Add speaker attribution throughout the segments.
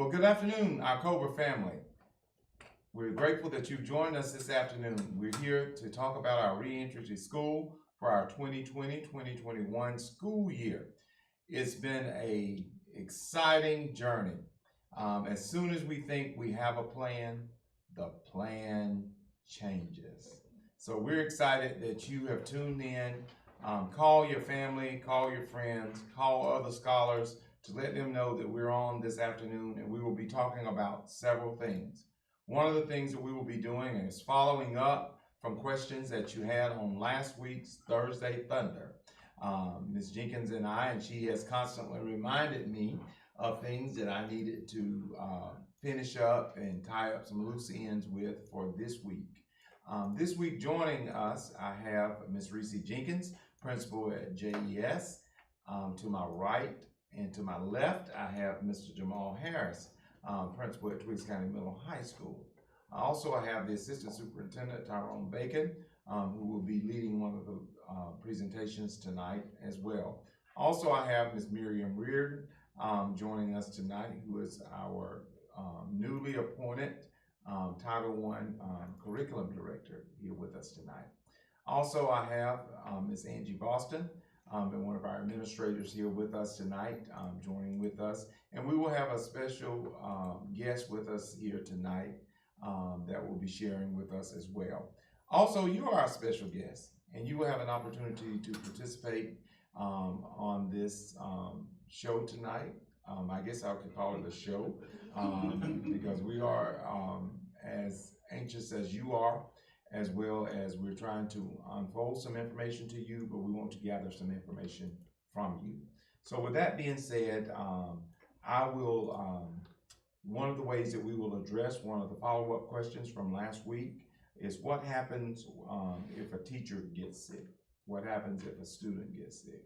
Speaker 1: Well, good afternoon, our Cobra family. We're grateful that you've joined us this afternoon. We're here to talk about our reentry to school for our 2020-2021 school year. It's been an exciting journey. As soon as we think we have a plan, the plan changes. So we're excited that you have tuned in. Call your family, call your friends, call other scholars to let them know that we're on this afternoon, and we will be talking about several things. One of the things that we will be doing is following up from questions that you had on last week's Thursday Thunder. Ms. Jenkins and she has constantly reminded me of things that I needed to finish up and tie up some loose ends with for this week. This week joining us, I have Ms. Reese Jenkins, principal at JES. To my right and to my left, I have Mr. Jamal Harris, principal at Twiggs County Middle High School. Also, I have the Assistant Superintendent, Tyrone Bacon, who will be leading one of the presentations tonight as well. Also, I have Ms. Miriam Reardon joining us tonight, who is our newly appointed Title I Curriculum Director here with us tonight. Also, I have Ms. Angie Boston, and one of our administrators here with us tonight, joining with us. And we will have a special guest with us here tonight that will be sharing with us as well. Also, you are our special guest, and you will have an opportunity to participate on this show tonight. I guess I could call it a show because we are as anxious as you are, as well as we're trying to unfold some information to you, but we want to gather some information from you. So with that being said, I will, one of the ways that we will address one of the follow-up questions from last week is what happens if a teacher gets sick? What happens if a student gets sick?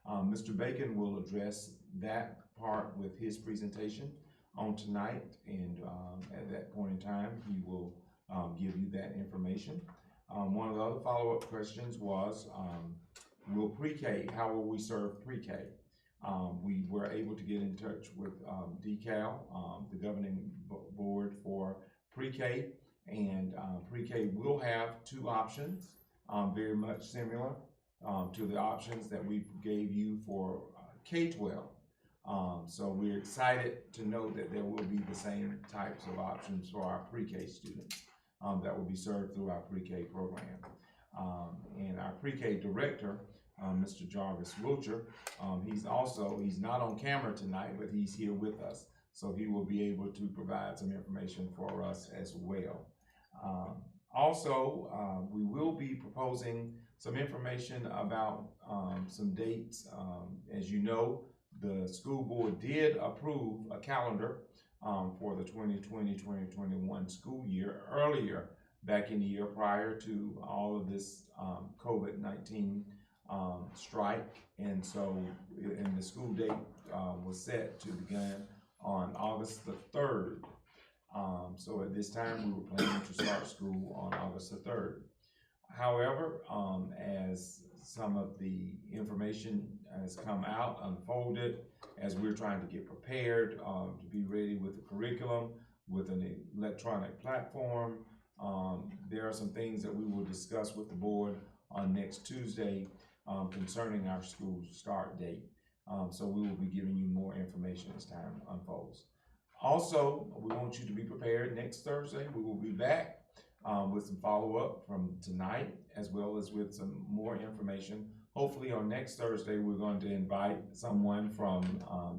Speaker 1: Mr. Bacon will address that part with his presentation on tonight, and at that point in time, he will give you that information. One of the other follow-up questions was, will pre-K, how will we serve pre-K? We were able to get in touch with DECAL, the governing board for pre-K, and pre-K will have two options, very much similar to the options that we gave you for K-12. So we're excited to know that there will be the same types of options for our pre-K students that will be served through our pre-K program. And our pre-K director, Mr. Jarvis Wilcher, he's not on camera tonight, but he's here with us. So he will be able to provide some information for us as well. Also, we will be proposing some information about some dates. As you know, the school board did approve a calendar for the 2020-2021 school year earlier back in the year prior to all of this COVID-19 strike. And so the school date was set to begin on August the 3rd. So at this time, we were planning to start school on August the 3rd. However, as some of the information has come out, unfolded, as we're trying to get prepared to be ready with the curriculum, with an electronic platform, there are some things that we will discuss with the board on next Tuesday concerning our school start date. So we will be giving you more information as time unfolds. Also, we want you to be prepared. Next Thursday, we will be back with some follow-up from tonight, as well as with some more information. Hopefully on next Thursday, we're going to invite someone from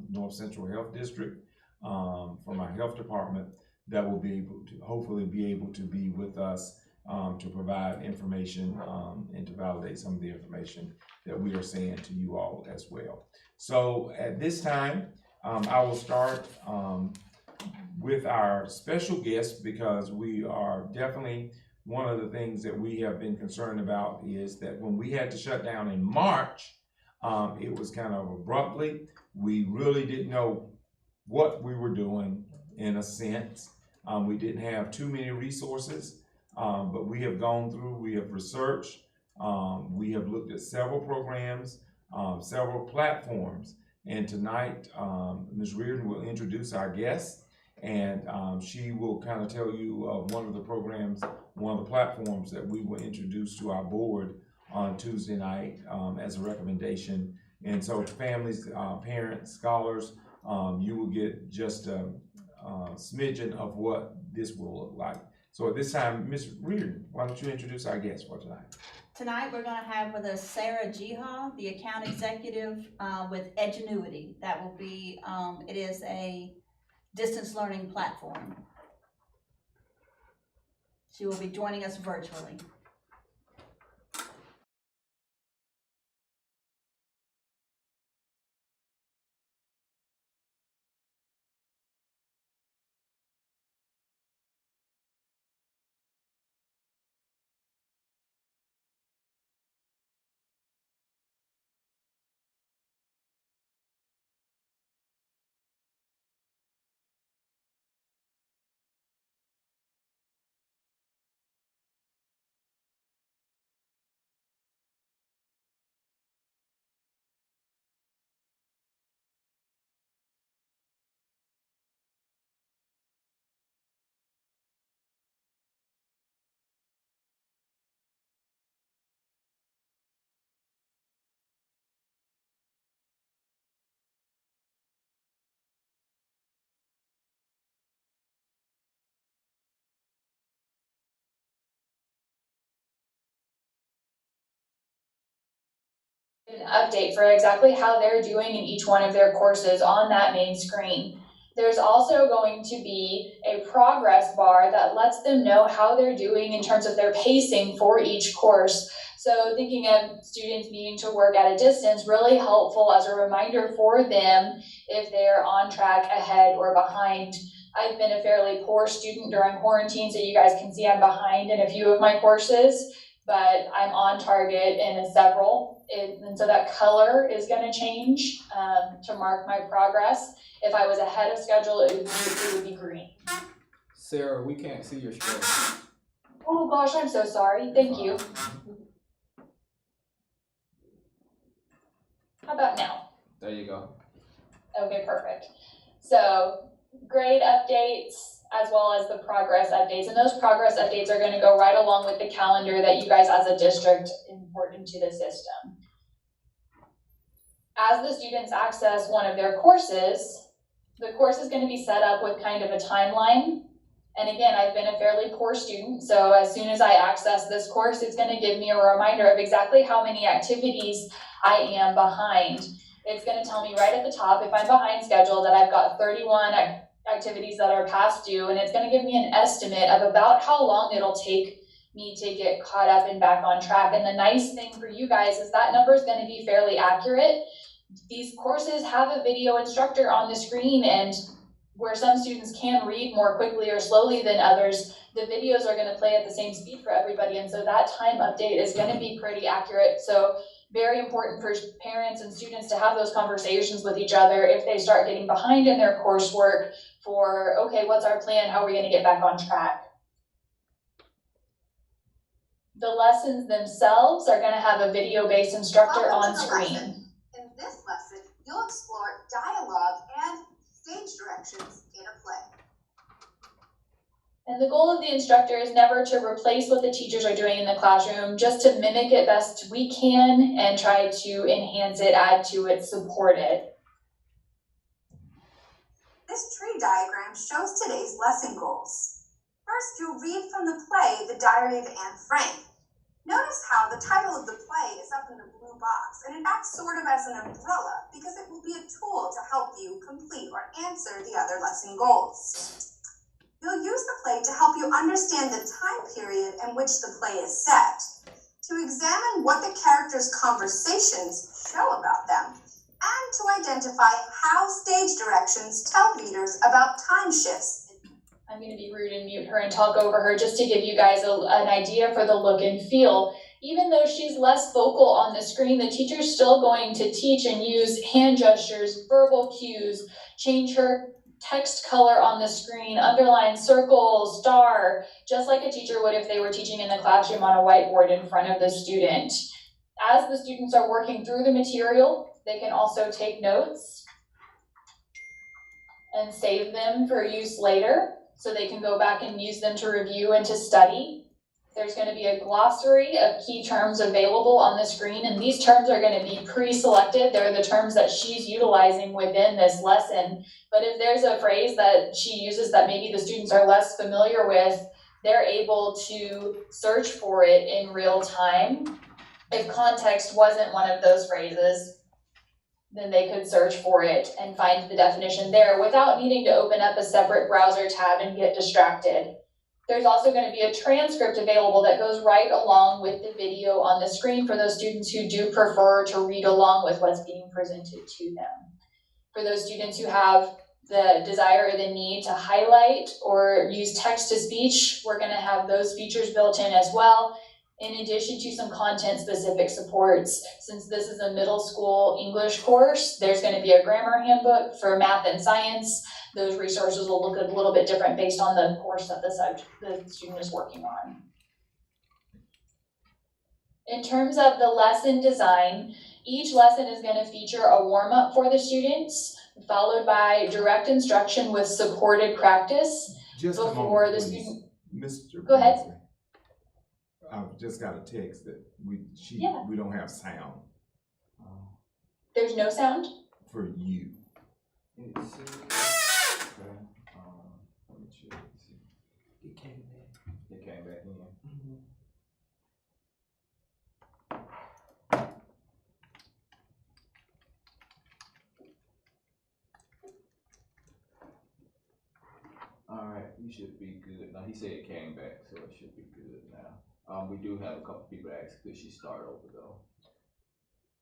Speaker 1: North Central Health District, from our health department, that will be able to hopefully be able to be with us to provide information and to validate some of the information that we are saying to you all as well. So at this time, I will start with our special guest, because we are definitely, one of the things that we have been concerned about is that when we had to shut down in March, it was kind of abruptly. We really didn't know what we were doing in a sense. We didn't have too many resources, but we have gone through, we have researched, we have looked at several programs, several platforms, and tonight Ms. Reardon will introduce our guest, And she will kind of tell you one of the programs, one of the platforms that we will introduce to our board on Tuesday night as a recommendation. And so families, parents, scholars, you will get just a smidgen of what this will look like. So at this time, Ms. Reardon, why don't you introduce our guest for tonight?
Speaker 2: Tonight, we're going to have with us Sarah Jiha, the account executive with Edgenuity. That will be, it is a distance learning platform. She will be joining us virtually.
Speaker 3: An update for exactly how they're doing in each one of their courses on that main screen. There's also going to be a progress bar that lets them know how they're doing in terms of their pacing for each course. So thinking of students needing to work at a distance, really helpful as a reminder for them if they're on track, ahead, or behind. I've been a fairly poor student during quarantine, so you guys can see I'm behind in a few of my courses, but I'm on target in several. And so that color is going to change to mark my progress. If I was ahead of schedule, it would be green.
Speaker 4: Sarah, we can't see your screen.
Speaker 3: Oh gosh, I'm so sorry. Thank you. How about now?
Speaker 4: There you go.
Speaker 3: Okay, perfect. So grade updates as well as the progress updates. And those progress updates are going to go right along with the calendar that you guys as a district import into the system. As the students access one of their courses, the course is going to be set up with kind of a timeline. And again, I've been a fairly poor student, so as soon as I access this course, it's going to give me a reminder of exactly how many activities I am behind. It's going to tell me right at the top if I'm behind schedule that I've got 31 activities that are past due, and it's going to give me an estimate of about how long it'll take me to get caught up and back on track. And the nice thing for you guys is that number is going to be fairly accurate. These courses have a video instructor on the screen, and where some students can read more quickly or slowly than others, the videos are going to play at the same speed for everybody, and so that time update is going to be pretty accurate. So very important for parents and students to have those conversations with each other if they start getting behind in their coursework for, okay, what's our plan? How are we going to get back on track? The lessons themselves are going to have a video-based instructor on screen.
Speaker 5: In this lesson, you'll explore dialogue and stage directions in a play.
Speaker 3: And the goal of the instructor is never to replace what the teachers are doing in the classroom, just to mimic it best we can and try to enhance it, add to it, support it.
Speaker 5: This tree diagram shows today's lesson goals. First, you'll read from the play, The Diary of Anne Frank. Notice how the title of the play is up in the blue box, and it acts sort of as an umbrella because it will be a tool to help you complete or answer the other lesson goals. You'll use the play to help you understand the time period in which the play is set, to examine what the characters' conversations show about them, and to identify how stage directions tell readers about time shifts.
Speaker 3: I'm going to be rude and mute her and talk over her just to give you guys an idea for the look and feel. Even though she's less vocal on the screen, the teacher's still going to teach and use hand gestures, verbal cues, change her text color on the screen, underline, circle, star, just like a teacher would if they were teaching in the classroom on a whiteboard in front of the student. As the students are working through the material, they can also take notes. and save them for use later, so they can go back and use them to review and to study. There's going to be a glossary of key terms available on the screen, and these terms are going to be pre-selected. They're the terms that she's utilizing within this lesson. But if there's a phrase that she uses that maybe the students are less familiar with, they're able to search for it in real time. If context wasn't one of those phrases, then they could search for it and find the definition there without needing to open up a separate browser tab and get distracted. There's also going to be a transcript available that goes right along with the video on the screen for those students who do prefer to read along with what's being presented to them. For those students who have the desire or the need to highlight or use text-to-speech, we're going to have those features built in as well, in addition to some content-specific supports. Since this is a middle school English course, there's going to be a grammar handbook for math and science. Those resources will look a little bit different based on the course that the student is working on. In terms of the lesson design, each lesson is going to feature a warm-up for the students, followed by direct instruction with supported practice.
Speaker 1: Just a
Speaker 3: before
Speaker 1: moment,
Speaker 3: the
Speaker 1: please.
Speaker 3: student.
Speaker 1: Mr.
Speaker 3: Go ahead.
Speaker 1: Beasley, I've just got a text that we don't have sound
Speaker 3: There's no sound?
Speaker 1: for you.
Speaker 4: Let's see. Okay. Let me check. See.
Speaker 6: It came back.
Speaker 4: It came back in. Alright, you should be good. Now, he said it came back, so it should be good now. We do have a couple people ask, could she start over though?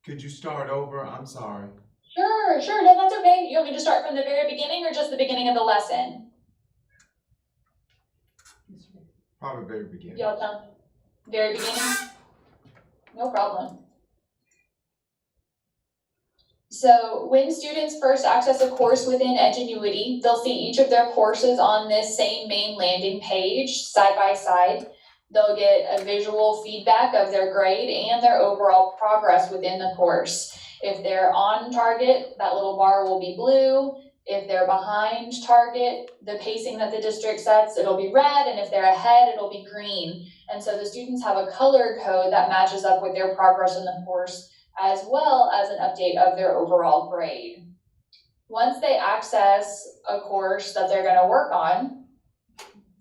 Speaker 1: Could you start over? I'm sorry.
Speaker 3: Sure, no, that's okay. You want me to start from the very beginning or just the beginning of the lesson?
Speaker 1: Probably very beginning.
Speaker 3: Y'all done? Very beginning? No problem. So when students first access a course within Edgenuity, they'll see each of their courses on this same main landing page, side by side. They'll get a visual feedback of their grade and their overall progress within the course. If they're on target, that little bar will be blue. If they're behind target, the pacing that the district sets, it'll be red, and if they're ahead, it'll be green. And so the students have a color code that matches up with their progress in the course, as well as an update of their overall grade. Once they access a course that they're going to work on,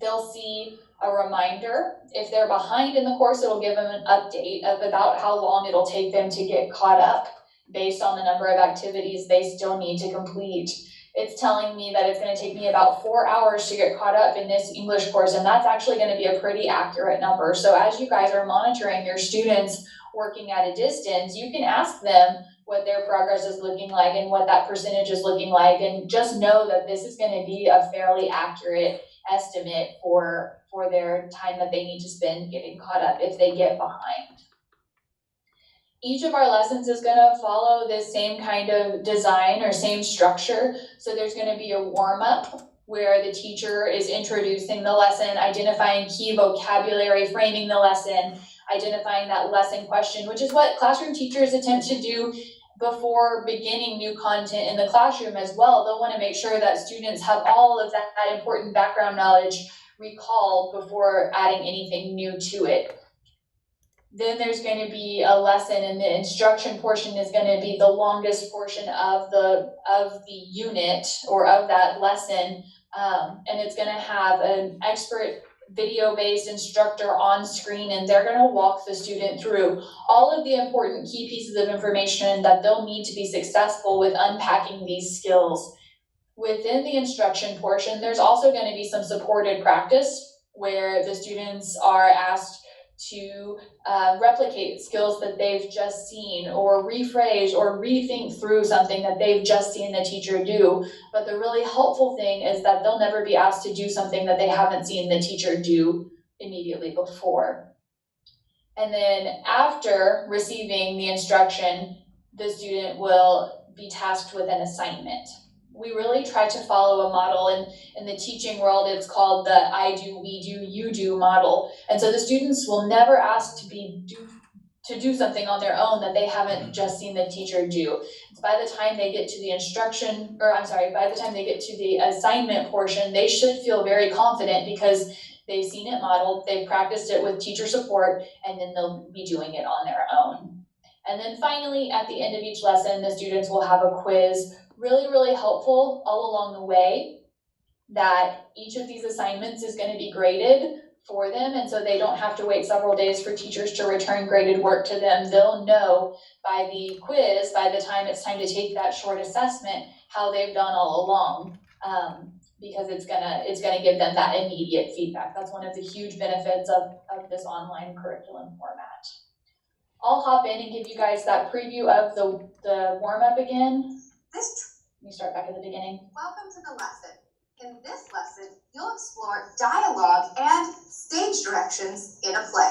Speaker 3: they'll see a reminder. If they're behind in the course, it'll give them an update of about how long it'll take them to get caught up based on the number of activities they still need to complete. It's telling me that it's going to take me about 4 hours to get caught up in this English course, and that's actually going to be a pretty accurate number. So as you guys are monitoring your students working at a distance, you can ask them what their progress is looking like and what that percentage is looking like, and just know that this is going to be a fairly accurate estimate for their time that they need to spend getting caught up if they get behind. Each of our lessons is going to follow this same kind of design or same structure. So there's going to be a warm-up where the teacher is introducing the lesson, identifying key vocabulary, framing the lesson, identifying that lesson question, which is what classroom teachers attempt to do before beginning new content in the classroom as well. They'll want to make sure that students have all of that important background knowledge recalled before adding anything new to it. Then there's going to be a lesson, and the instruction portion is going to be the longest portion of the unit or of that lesson, and it's going to have an expert video-based instructor on screen, and they're going to walk the student through all of the important key pieces of information that they'll need to be successful with unpacking these skills. Within the instruction portion, there's also going to be some supported practice where the students are asked to replicate skills that they've just seen, or rephrase or rethink through something that they've just seen the teacher do. But the really helpful thing is that they'll never be asked to do something that they haven't seen the teacher do immediately before. And then after receiving the instruction, the student will be tasked with an assignment. We really try to follow a model, and in the teaching world, it's called the I do, we do, you do model. And so the students will never ask to to do something on their own that they haven't just seen the teacher do. By the time they get to the by the time they get to the assignment portion, they should feel very confident because they've seen it modeled, they've practiced it with teacher support, and then they'll be doing it on their own. And then finally, at the end of each lesson, the students will have a quiz, really, really helpful all along the way, that each of these assignments is going to be graded for them, and so they don't have to wait several days for teachers to return graded work to them. They'll know by the quiz, by the time it's time to take that short assessment, how they've done all along, because it's gonna give them that immediate feedback. That's one of the huge benefits of this online curriculum format. I'll hop in and give you guys that preview of the warm-up again. Let me start back at the beginning.
Speaker 5: Welcome to the lesson. In this lesson, you'll explore dialogue and stage directions in a play.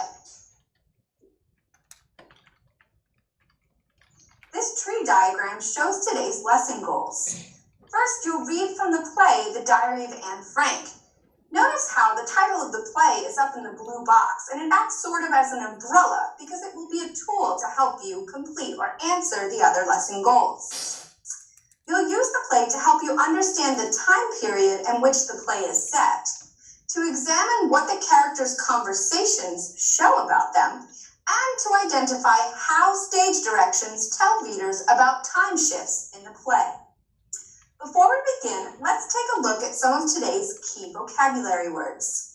Speaker 5: This tree diagram shows today's lesson goals. First, you'll read from the play, The Diary of Anne Frank. Notice how the title of the play is up in the blue box, and it acts sort of as an umbrella because it will be a tool to help you complete or answer the other lesson goals. You'll use the play to help you understand the time period in which the play is set, to examine what the characters' conversations show about them, and to identify how stage directions tell readers about time shifts in the play. Before we begin, let's take a look at some of today's key vocabulary words.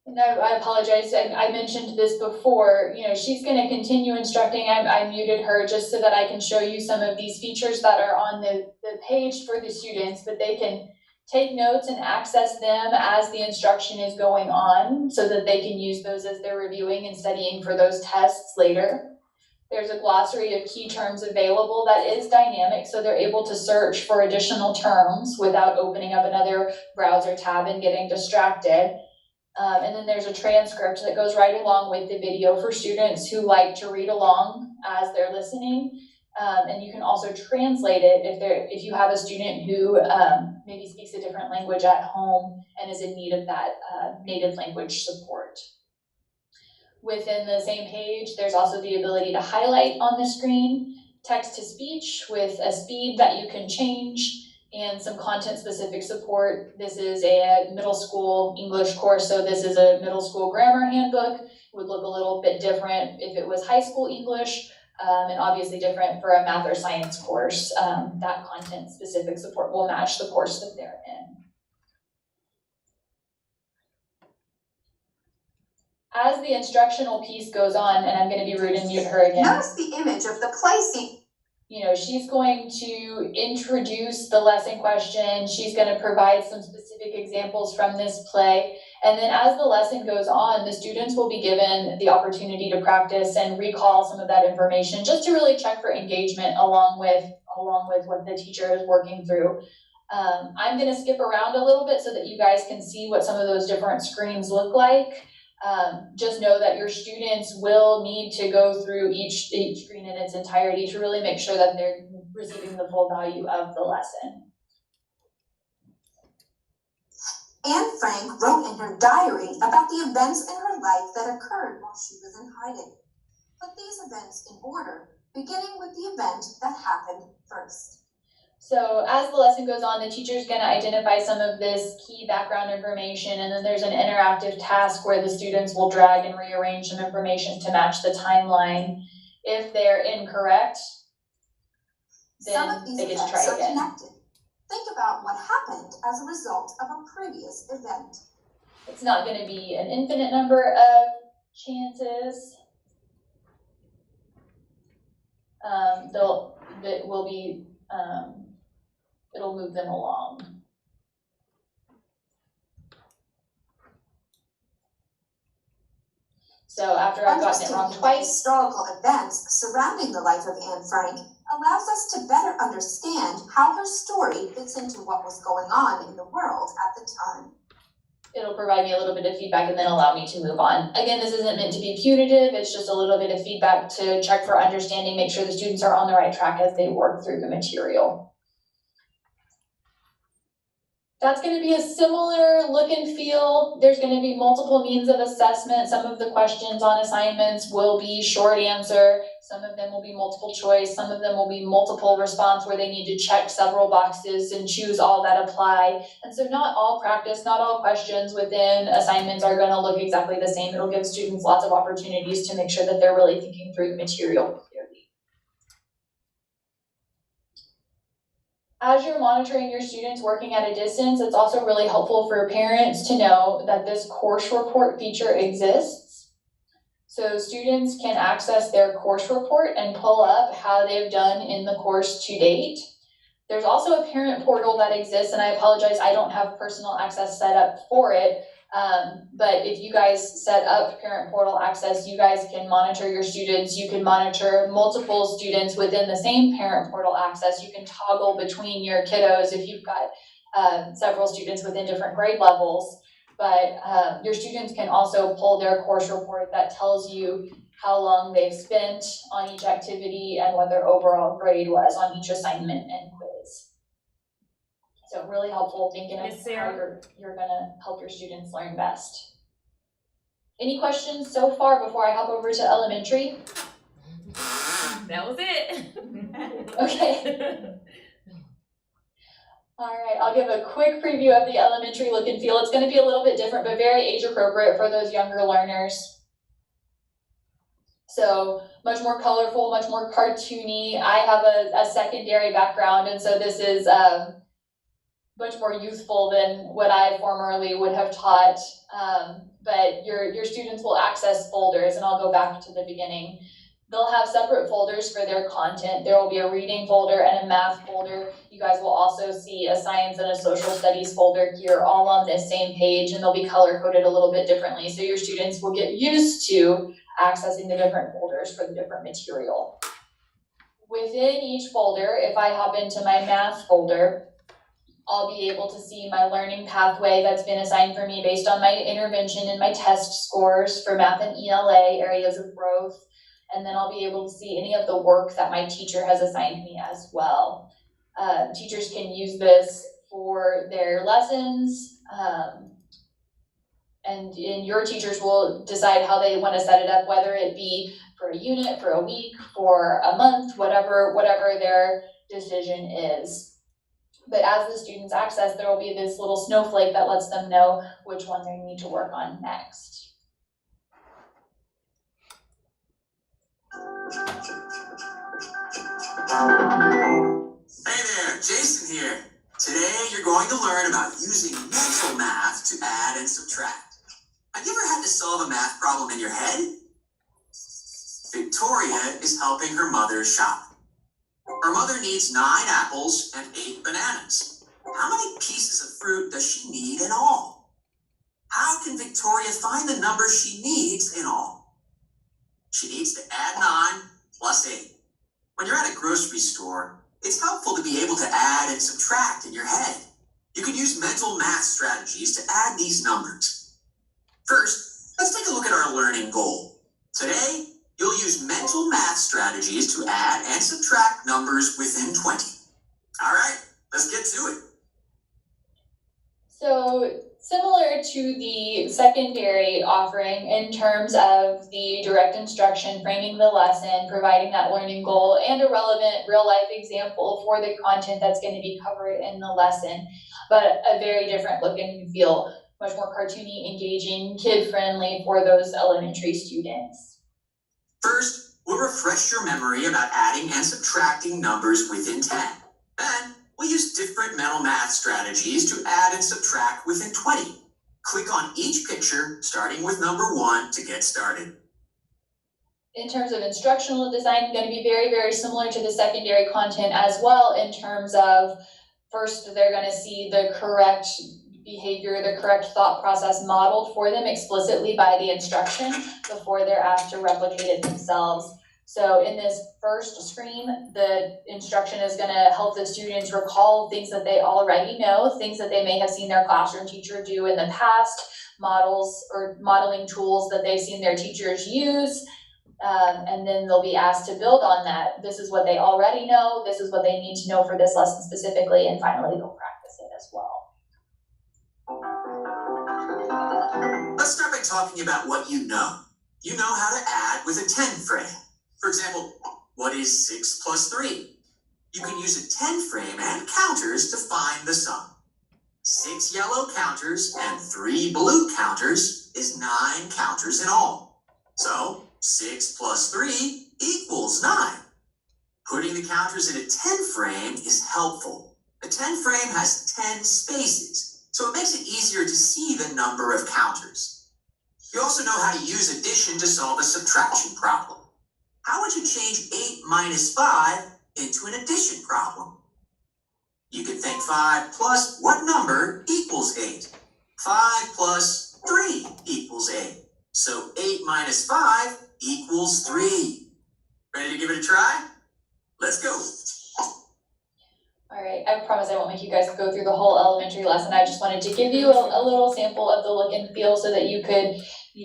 Speaker 3: And I apologize, I mentioned this before, she's going to continue instructing. I muted her just so that I can show you some of these features that are on the page for the students, but they can take notes and access them as the instruction is going on so that they can use those as they're reviewing and studying for those tests later. There's a glossary of key terms available that is dynamic, so they're able to search for additional terms without opening up another browser tab and getting distracted. And then there's a transcript that goes right along with the video for students who like to read along as they're listening. And you can also translate it if you have a student who maybe speaks a different language at home and is in need of that native language support. Within the same page, there's also the ability to highlight on the screen, text to speech with a speed that you can change, and some content-specific support. This is a middle school English course, so this is a middle school grammar handbook. It would look a little bit different if it was high school English, and obviously different for a math or science course. That content-specific support will match the course that they're in. As the instructional piece goes on, and I'm going to be rude and mute her again.
Speaker 5: Notice the image of the play scene.
Speaker 3: She's going to introduce the lesson question. She's going to provide some specific examples from this play. And then as the lesson goes on, the students will be given the opportunity to practice and recall some of that information just to really check for engagement along with what the teacher is working through. I'm going to skip around a little bit so that you guys can see what some of those different screens look like. Just know that your students will need to go through each screen in its entirety to really make sure that they're receiving the full value of the lesson.
Speaker 5: Anne Frank wrote in her diary about the events in her life that occurred while she was in hiding. Put these events in order, beginning with the event that happened first.
Speaker 3: So as the lesson goes on, the teacher's going to identify some of this key background information, and then there's an interactive task where the students will drag and rearrange some information to match the timeline. If they're incorrect, then they get to try again.
Speaker 5: Connected. Think about what happened as a result of a previous event.
Speaker 3: It's not going to be an infinite number of chances. It'll move them along. So after I've gotten it wrong twice.
Speaker 5: Historical events surrounding the life of Anne Frank allows us to better understand how her story fits into what was going on in the world at the time.
Speaker 3: It'll provide me a little bit of feedback and then allow me to move on. Again, this isn't meant to be punitive, it's just a little bit of feedback to check for understanding, make sure the students are on the right track as they work through the material. That's gonna be a similar look and feel. There's gonna be multiple means of assessment. Some of the questions on assignments will be short answer. Some of them will be multiple choice. Some of them will be multiple response where they need to check several boxes and choose all that apply. And so not all practice, not all questions within assignments are gonna look exactly the same. It'll give students lots of opportunities to make sure that they're really thinking through the material clearly. As you're monitoring your students working at a distance, it's also really helpful for parents to know that this course report feature exists. So students can access their course report and pull up how they've done in the course to date. There's also a parent portal that exists, and I apologize, I don't have personal access set up for it. But if you guys set up parent portal access, you guys can monitor your students. You can monitor multiple students within the same parent portal access. You can toggle between your kiddos if you've got several students within different grade levels. But your students can also pull their course report that tells you how long they've spent on each activity and what their overall grade was on each assignment and quiz. So really helpful thinking of how you're gonna help your students learn best. Any questions so far before I hop over to elementary?
Speaker 7: That was it.
Speaker 3: Okay. All right, I'll give a quick preview of the elementary look and feel. It's gonna be a little bit different, but very age appropriate for those younger learners. So much more colorful, much more cartoony. I have a secondary background, and so this is much more youthful than what I formerly would have taught. But your students will access folders, and I'll go back to the beginning. They'll have separate folders for their content. There will be a reading folder and a math folder. You guys will also see a science and a social studies folder here, all on this same page, and they'll be color coded a little bit differently. So your students will get used to accessing the different folders for the different material. Within each folder, if I hop into my math folder, I'll be able to see my learning pathway that's been assigned for me based on my intervention and my test scores for math and ELA, areas of growth. And then I'll be able to see any of the work that my teacher has assigned me as well. Teachers can use this for their lessons, and your teachers will decide how they want to set it up, whether it be for a unit, for a week, for a month, whatever their decision is. But as the students access, there will be this little snowflake that lets them know which one they need to work on next.
Speaker 8: Hey there, Jason here. Today you're going to learn about using mental math to add and subtract. Have you ever had to solve a math problem in your head? Victoria is helping her mother shop. Her mother needs 9 apples and 8 bananas. How many pieces of fruit does she need in all? How can Victoria find the number she needs in all? She needs to add 9 plus 8. When you're at a grocery store, it's helpful to be able to add and subtract in your head. You can use mental math strategies to add these numbers. First, let's take a look at our learning goal. Today, you'll use mental math strategies to add and subtract numbers within 20. All right, let's get to it.
Speaker 3: So similar to the secondary offering in terms of the direct instruction, framing the lesson, providing that learning goal, and a relevant real-life example for the content that's going to be covered in the lesson, but a very different look and feel, much more cartoony, engaging, kid-friendly for those elementary students.
Speaker 8: First, we'll refresh your memory about adding and subtracting numbers within 10. Then, we'll use different mental math strategies to add and subtract within 20. Click on each picture, starting with number 1 to get started.
Speaker 3: In terms of instructional design, going to be very, very similar to the secondary content as well in terms of, first, they're going to see the correct behavior, the correct thought process modeled for them explicitly by the instruction before they're asked to replicate it themselves. So in this first screen, the instruction is going to help the students recall things that they already know, things that they may have seen their classroom teacher do in the past, models or modeling tools that they've seen their teachers use, and then they'll be asked to build on that. This is what they already know, this is what they need to know for this lesson specifically, and finally they'll practice it as well.
Speaker 8: by talking about what you know. You know how to add with a 10 frame. For example, what is 6 plus 3? You can use a 10 frame and counters to find the sum. 6 yellow counters and 3 blue counters is 9 counters in all. So 6 plus 3 equals 9. Putting the counters in a 10 frame is helpful. A 10 frame has 10 spaces, so it makes it easier to see the number of counters. You also know how to use addition to solve a subtraction problem. How would you change 8 minus 5 into an addition problem? You could think 5 plus what number equals 8? 5 plus 3 equals 8. So 8 minus 5 equals 3. Ready to give it a try? Let's go.
Speaker 3: All right, I promise I won't make you guys go through the whole elementary lesson. I just wanted to give you a little sample of the look and feel so that you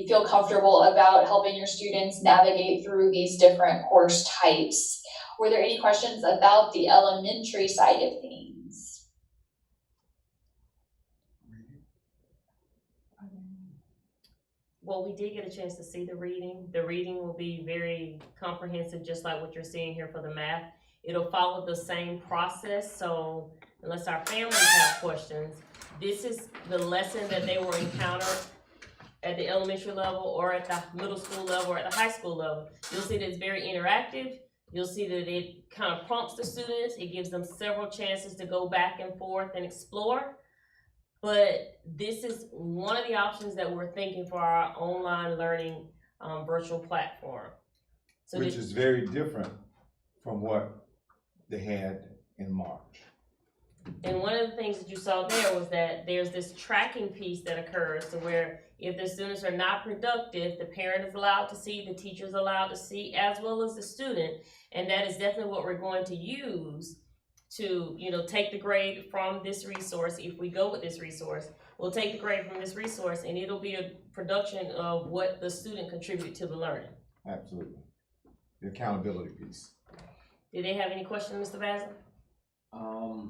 Speaker 3: feel comfortable about helping your students navigate through these different course types. Were there any questions about the elementary side of things?
Speaker 7: Well, we did get a chance to see the reading. The reading will be very comprehensive, just like what you're seeing here for the math. It'll follow the same process, so unless our families have questions, this is the lesson that they will encounter at the elementary level or at the middle school level or at the high school level. You'll see that it's very interactive. You'll see that it kind of prompts the students. It gives them several chances to go back and forth and explore. But this is one of the options that we're thinking for our online learning virtual platform. So
Speaker 1: Which is very different from what they had in March.
Speaker 7: And one of the things that you saw there was that there's this tracking piece that occurs to where if the students are not productive, the parent is allowed to see, the teacher is allowed to see, as well as the student. And that is definitely what we're going to use to, take the grade from this resource. If we go with this resource, we'll take the grade from this resource and it'll be a production of what the student contributed to the learning.
Speaker 1: Absolutely. The accountability piece.
Speaker 7: Did they have any questions, Mr. Basil?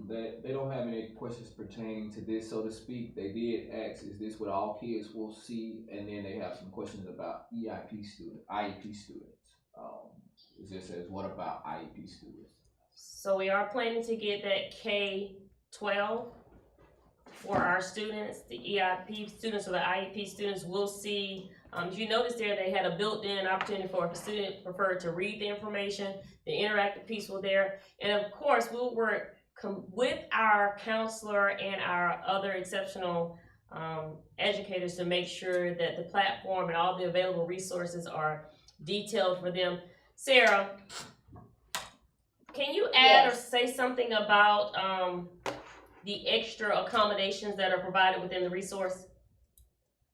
Speaker 4: They don't have any questions pertaining to this, so to speak. They did ask, is this what all kids will see? And then they have some questions about IEP students. It just says, what about IEP students?
Speaker 7: So we are planning to get that K-12 for our students. The EIP students or the IEP students will see, you notice there they had a built-in opportunity for if a student preferred to read the information, the interactive piece was there. And of course, we'll work with our counselor and our other exceptional educators to make sure that the platform and all the available resources are detailed for them. Sarah, can you add or say something about the extra accommodations that are provided within the resource?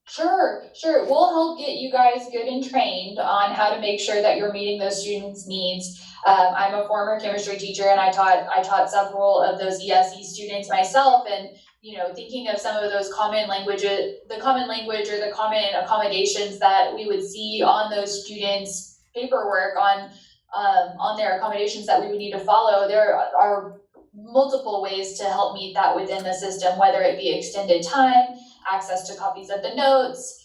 Speaker 3: Sure. We'll help get you guys good and trained on how to make sure that you're meeting those students' needs. I'm a former chemistry teacher and I taught several of those ESE students myself, and thinking of some of those common language or the common accommodations that we would see on those students' paperwork on their accommodations that we would need to follow. There are multiple ways to help meet that within the system, whether it be extended time, access to copies of the notes,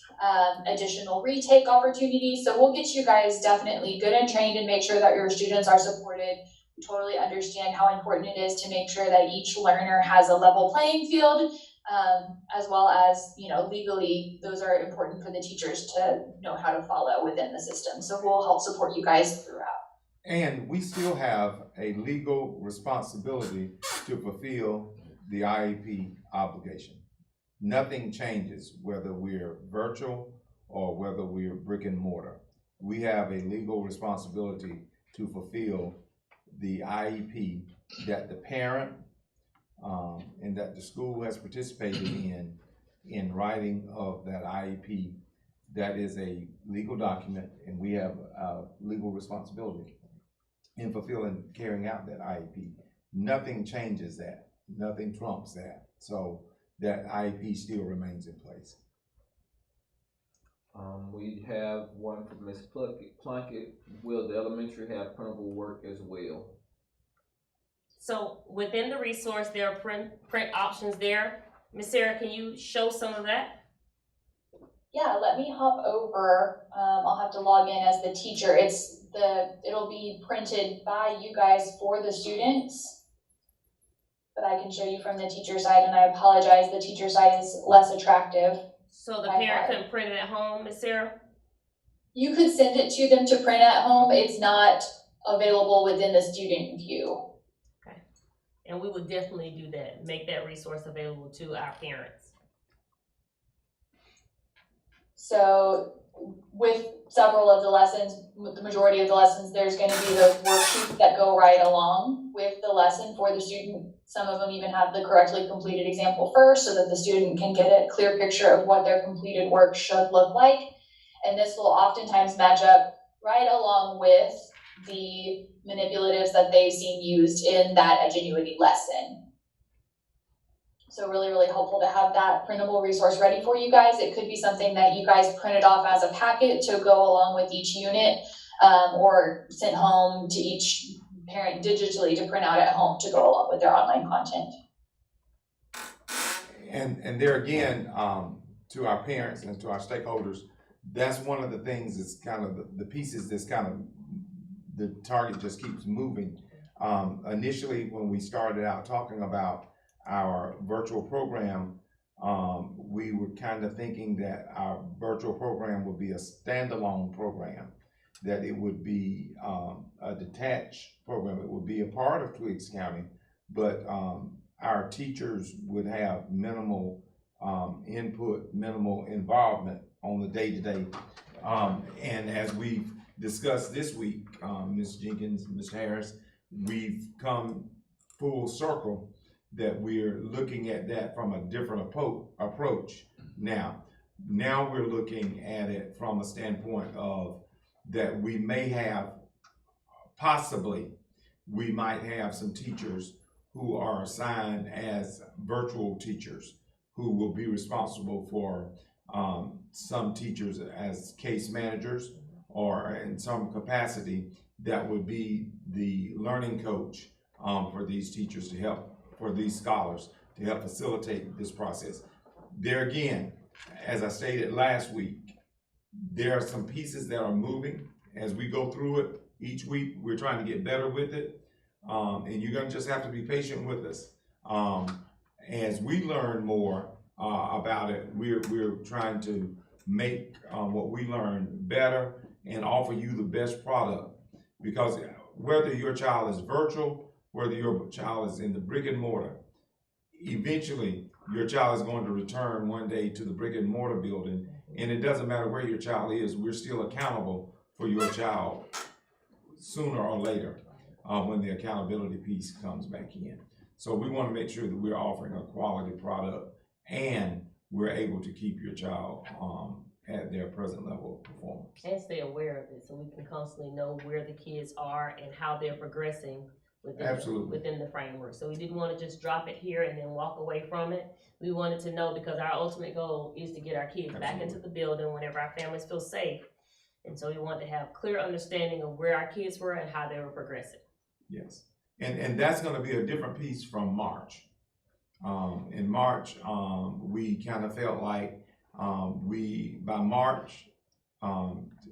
Speaker 3: additional retake opportunities. So we'll get you guys definitely good and trained and make sure that your students are supported. We totally understand how important it is to make sure that each learner has a level playing field, as well as, legally, those are important for the teachers to know how to follow within the system. So we'll help support you guys throughout.
Speaker 1: And we still have a legal responsibility to fulfill the IEP obligation. Nothing changes whether we're virtual or whether we're brick and mortar. We have a legal responsibility to fulfill the IEP that the parent and that the school has participated in writing of that IEP. That is a legal document, and we have a legal responsibility in fulfilling, carrying out that IEP. Nothing changes that. Nothing trumps that. So that IEP still remains in place.
Speaker 4: We have one from Ms. Plunkett. Will the elementary have printable work as well?
Speaker 7: So within the resource, there are print options there. Ms. Sarah, can you show some of that?
Speaker 3: Yeah, let me hop over. I'll have to log in as the teacher. It'll be printed by you guys for the students. But I can show you from the teacher side, and I apologize, the teacher side is less attractive.
Speaker 7: So the parent couldn't print it at home, Ms. Sarah?
Speaker 3: You could send it to them to print at home. It's not available within the student view.
Speaker 7: Okay. And we would definitely do that, make that resource available to our parents.
Speaker 3: So with several of the lessons, the majority of the lessons, there's going to be those worksheets that go right along with the lesson for the student. Some of them even have the correctly completed example first so that the student can get a clear picture of what their completed work should look like. And this will oftentimes match up right along with the manipulatives that they've seen used in that Edgenuity lesson. So really, really helpful to have that printable resource ready for you guys. It could be something that you guys printed off as a packet to go along with each unit, or sent home to each parent digitally to print out at home to go along with their online content.
Speaker 1: And there again, to our parents and to our stakeholders, that's one of the things that's kind of the pieces that's kind of, the target just keeps moving. Initially, when we started out talking about our virtual program, we were kind of thinking that our virtual program would be a standalone program, that it would be a detached program. It would be a part of Twiggs County, but our teachers would have minimal input, minimal involvement on the day-to-day. And as we've discussed this week, Ms. Jenkins, Mr. Harris, we've come full circle that we're looking at that from a different approach. Now we're looking at it from a standpoint of that we may have, possibly, we might have some teachers who are assigned as virtual teachers who will be responsible for some teachers as case managers, or in some capacity that would be the learning coach for these teachers to help, for these scholars to help facilitate this process. There again, as I stated last week, there are some pieces that are moving as we go through it. Each week we're trying to get better with it, and you're gonna just have to be patient with us. As we learn more about it, we're trying to make what we learn better and offer you the best product, because whether your child is virtual, whether your child is in the brick and mortar, eventually your child is going to return one day to the brick and mortar building, and it doesn't matter where your child is, we're still accountable for your child sooner or later when the accountability piece comes back in. So we want to make sure that we're offering a quality product and we're able to keep your child at their present level of performance.
Speaker 7: And stay aware of it, so we can constantly know where the kids are and how they're progressing within the framework. So we didn't want to just drop it here and then walk away from it. We wanted to know, because our ultimate goal is to get our kids back into the building whenever our families feel safe. And so we wanted to have clear understanding of where our kids were and how they were progressing.
Speaker 1: Yes, and that's going to be a different piece from March. In March, we kind of felt like by March,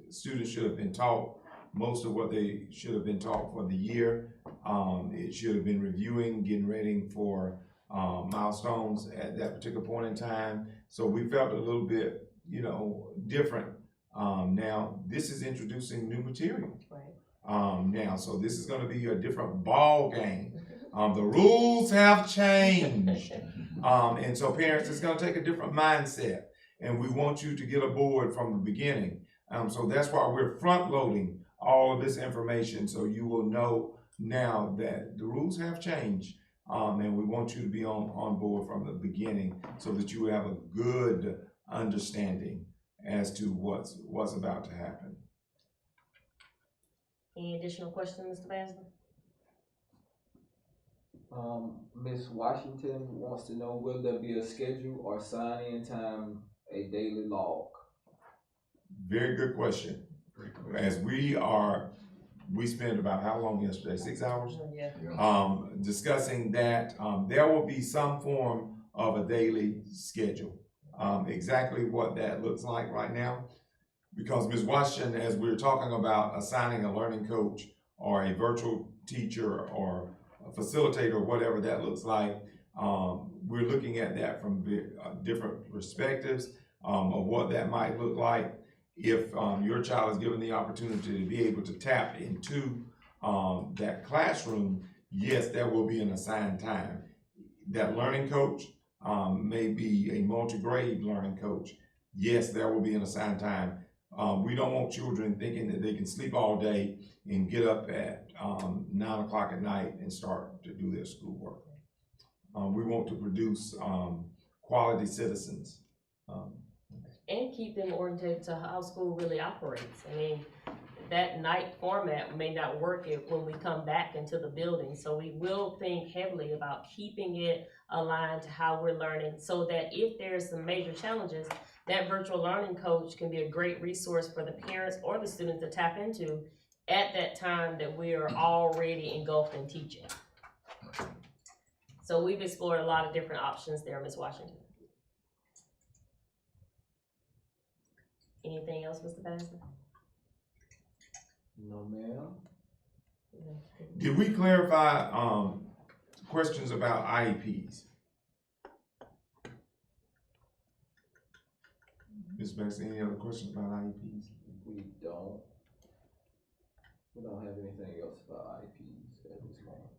Speaker 1: students should have been taught most of what they should have been taught for the year. It should have been reviewing, getting ready for milestones at that particular point in time. So we felt a little bit, different. Now this is introducing new material.
Speaker 7: Right.
Speaker 1: Now, so this is going to be a different ball game. The rules have changed. And so parents, it's going to take a different mindset. And we want you to get aboard from the beginning. So that's why we're front loading all of this information, so you will know now that the rules have changed. And we want you to be on board from the beginning so that you have a good understanding as to what's about to happen.
Speaker 7: Any additional questions, Mr. Basley?
Speaker 4: Ms. Washington wants to know, will there be a schedule or sign-in time, a daily log?
Speaker 1: Very good question. As we spent about how long yesterday? 6 hours?
Speaker 7: Yeah.
Speaker 1: Discussing that. There will be some form of a daily schedule. exactly what that looks like right now. Because Ms. Washington, as we're talking about assigning a learning coach or a virtual teacher or a facilitator, whatever that looks like, we're looking at that from different perspectives of what that might look like. If your child is given the opportunity to be able to tap into that classroom, yes, there will be an assigned time. That learning coach may be a multi-grade learning coach. Yes, there will be an assigned time. We don't want children thinking that they can sleep all day and get up at 9 o'clock at night and start to do their schoolwork. We want to produce quality citizens.
Speaker 7: And keep them oriented to how school really operates. I mean, that night format may not work when we come back into the building. So we will think heavily about keeping it aligned to how we're learning, so that if there's some major challenges, that virtual learning coach can be a great resource for the parents or the students to tap into at that time that we are already engulfed in teaching. So we've explored a lot of different options there, Ms. Washington. Anything else, Mr. Bassler?
Speaker 4: No, ma'am.
Speaker 1: Did we clarify questions about IEPs? Ms. Banks, any other questions about IEPs?
Speaker 4: We don't have anything else about IEPs at this moment.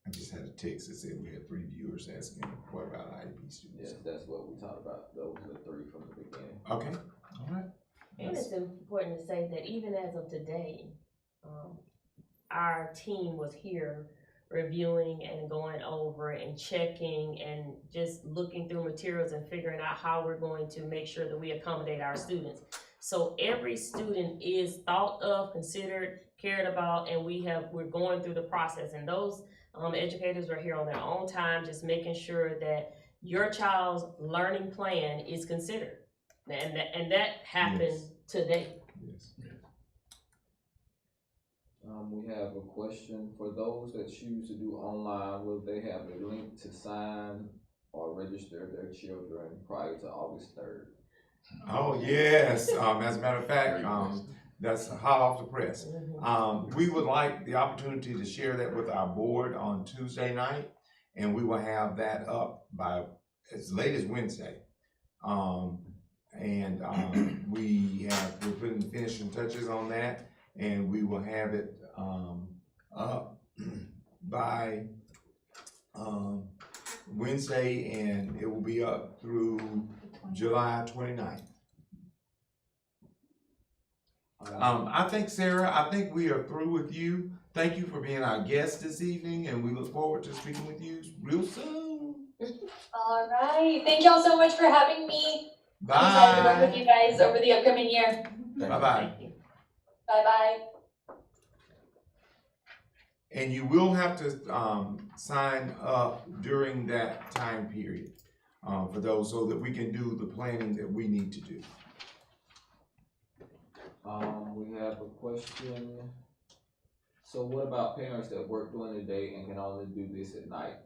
Speaker 1: I just had a text that said we had 3 viewers asking, what about IEP students?
Speaker 4: Yes, that's what we talked about. Those are the 3 from the beginning.
Speaker 1: Okay, all right.
Speaker 7: And it's important to say that even as of today, our team was here reviewing and going over and checking and just looking through materials and figuring out how we're going to make sure that we accommodate our students. So every student is thought of, considered, cared about, and we're going through the process. And those educators are here on their own time, just making sure that your child's learning plan is considered. And that happened today.
Speaker 1: Yes.
Speaker 4: We have a question. For those that choose to do online, will they have a link to sign or register their children prior to August 3rd?
Speaker 1: Oh, yes. As a matter of fact, that's hot off the press. We would like the opportunity to share that with our board on Tuesday night, and we will have that up by as late as Wednesday. We're putting the finishing touches on that, and we will have it up by Wednesday, and it will be up through July 29th. I think, Sarah, we are through with you. Thank you for being our guest this evening, and we look forward to speaking with you real soon.
Speaker 3: All right. Thank y'all so much for having me.
Speaker 1: Bye.
Speaker 3: I'm excited to work with you guys over the upcoming year.
Speaker 1: Bye-bye.
Speaker 3: Bye-bye.
Speaker 1: And you will have to sign up during that time period for those, so that we can do the planning that we need to do.
Speaker 4: We have a question. So what about parents that work during the day and can only do this at night?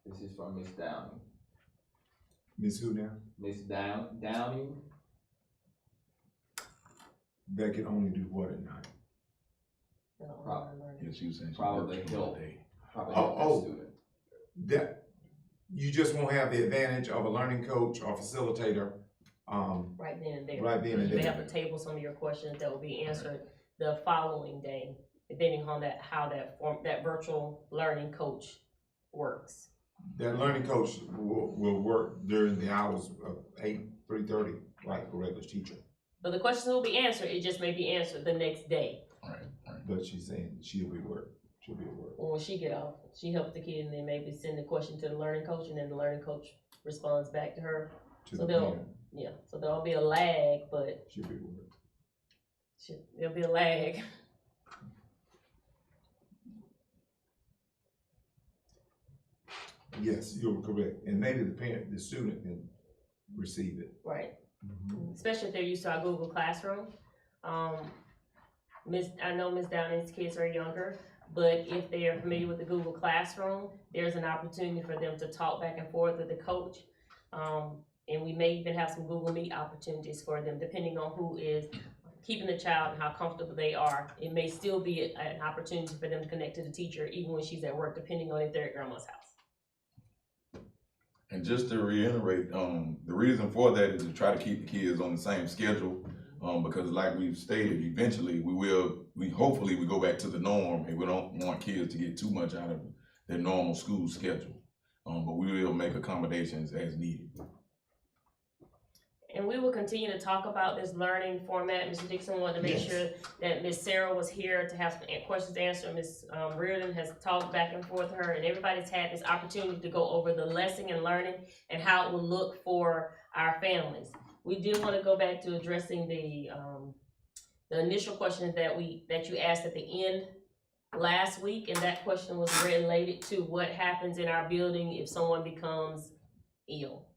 Speaker 4: This is from Miss Downing.
Speaker 1: Miss who now?
Speaker 4: Miss Downing.
Speaker 1: That can only do what at night?
Speaker 4: Probably help. Student.
Speaker 1: That you just won't have the advantage of a learning coach or facilitator.
Speaker 7: Right then and there.
Speaker 1: Right then and
Speaker 7: You may
Speaker 1: there.
Speaker 7: have to table some of your questions that will be answered the following day, depending on how that virtual learning coach works.
Speaker 1: That learning coach will work during the hours of 3:30, like a regular teacher.
Speaker 7: But the questions will be answered, it just may be answered the next day.
Speaker 1: But she's saying she'll be at work.
Speaker 7: When she get off, she helps the kid and then maybe send the question to the learning coach, and then the learning coach responds back to her. So there'll be a lag, but
Speaker 1: She'll be at work.
Speaker 7: there'll be a lag.
Speaker 1: Yes, you're correct. And maybe the student can receive it.
Speaker 7: Right. Especially if they're used to our Google Classroom. I know Ms. Downing's kids are younger, but if they are familiar with the Google Classroom, there's an opportunity for them to talk back and forth with the coach. And we may even have some Google Meet opportunities for them, depending on who is keeping the child and how comfortable they are. It may still be an opportunity for them to connect to the teacher even when she's at work, depending on if they're at grandma's house.
Speaker 9: And just to reiterate, the reason for that is to try to keep the kids on the same schedule, because like we've stated, eventually hopefully we go back to the norm, and we don't want kids to get too much out of their normal school schedule. But we will make accommodations as needed.
Speaker 7: And we will continue to talk about this learning format. Mr. Dixon wanted to make sure that Ms. Sarah was here to have some questions answered. Ms. Reardon has talked back and forth with her, and everybody's had this opportunity to go over the lesson and learning and how it will look for our families. We did want to go back to addressing the initial questions that you asked at the end last week, and that question was related to what happens in our building if someone becomes ill.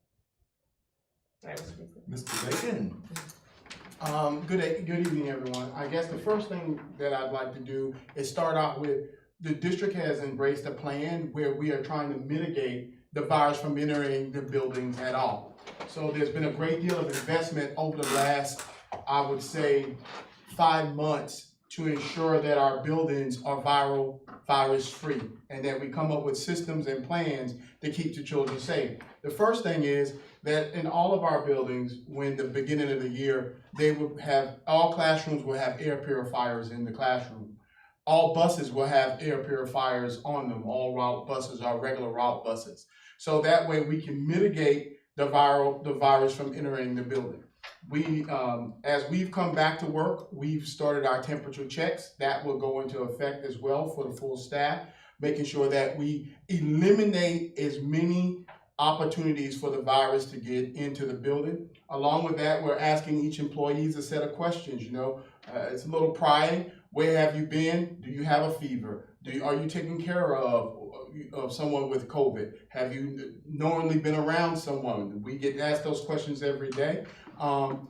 Speaker 7: All right,
Speaker 1: Mr. Bacon.
Speaker 6: Good evening, everyone. I guess the first thing that I'd like to do is start out with the district has embraced a plan where we are trying to mitigate the virus from entering the buildings at all. So there's been a great deal of investment over the last, I would say, 5 months to ensure that our buildings are virus-free, and that we come up with systems and plans to keep the children safe. The first thing is that in all of our buildings, when the beginning of the year, all classrooms will have air purifiers in the classroom. All buses will have air purifiers on them. All route buses are regular route buses. So that way we can mitigate the virus from entering the building. As we've come back to work, we've started our temperature checks. That will go into effect as well for the full staff, making sure that we eliminate as many opportunities for the virus to get into the building. Along with that, we're asking each employee a set of questions. It's a little prying. Where have you been? Do you have a fever? Are you taking care of someone with COVID? Have you knowingly been around someone? We get asked those questions every day.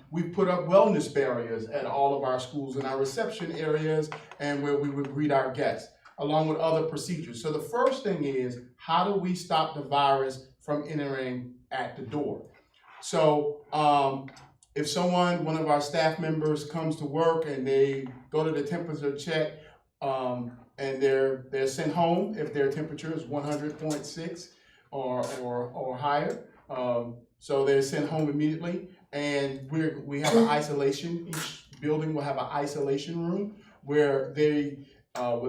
Speaker 6: We've put up wellness barriers at all of our schools in our reception areas and where we would greet our guests, along with other procedures. So the first thing is, how do we stop the virus from entering at the door? So if one of our staff members comes to work and they go to the temperature check, and they're sent home if their temperature is 100.6 or higher, so they're sent home immediately. And we have an isolation. Each building will have an isolation room where the